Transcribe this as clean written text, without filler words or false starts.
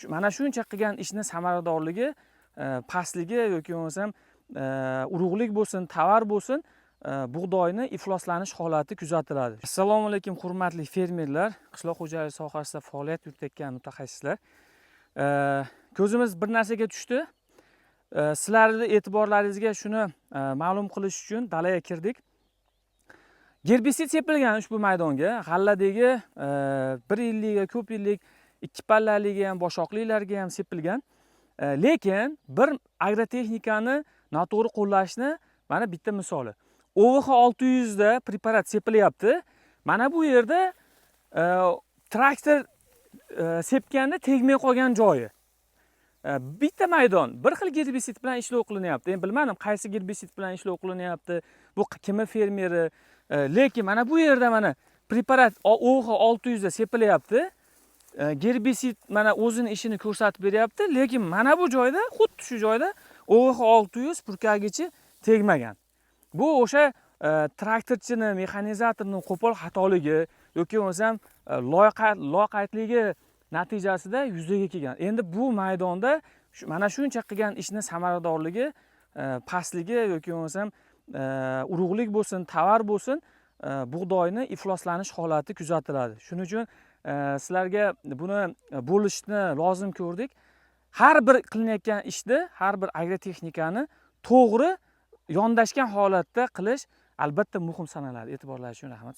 mana shuncha qilgan ishni samaradorligi pastligi yoki bo'lmasam urug'lik bo'lsin, tovar bo'lsin, bug'doyni ifloslanish holati kuzatiladi. Assalomu alaykum hurmatli fermerlar, qishloq xo'jaligi sohasida faoliyat yuritayotgan mutaxassislar. Ko'zimiz bir narsaga tushdi. Sizlarning e'tiborlaringizga shuni ma'lum qilish uchun dalaga kirdik. Gerbisid sepilgan ushbu maydonga, g'alladagi 1 yillik, ko'p yillik, 2 pallaligi ham, boshoqlilarga ham sepilgan. Lekin bir agrotexnikani noto'g'ri qo'llashni mana bitta misoli. OVH 600 da preparat sepilyapti. Mana bu yerda traktor sepganda tegmay qolgan joyi. Bitta maydon bir xil gerbisid bilan ishlov qilinyapti. Endi bilmadim qaysi gerbisid bilan ishlov qilinyapti. Bu kimi fermeri. Lekin mana bu yerda mana preparat OVH 600 da sepilyapti. Gerbisid mana o'zini ishini ko'rsatib beryapti, lekin mana bu joyda, xuddi shu joyda OVH 600 purkagichi tegmagan. Bu o'sha traktorchini, mexanizatorning qo'pol xatoligi yoki bo'lmasam loqaydligi natijasida yuzaga kelgan. Endi bu maydonda mana shuncha qilgan ishni samaradorligi pastligi yoki bo'lmasam urug'lik bo'lsin, tovar bo'lsin, bug'doyni ifloslanish holati kuzatiladi. Shuning uchun sizlarga buni bo'lishni lozim ko'rdik. Har bir qilinayotgan ishni, har bir agrotexnikani to'g'ri yondashgan holatda qilish albatta muhim sanaladi. E'tiborlaringiz uchun rahmat.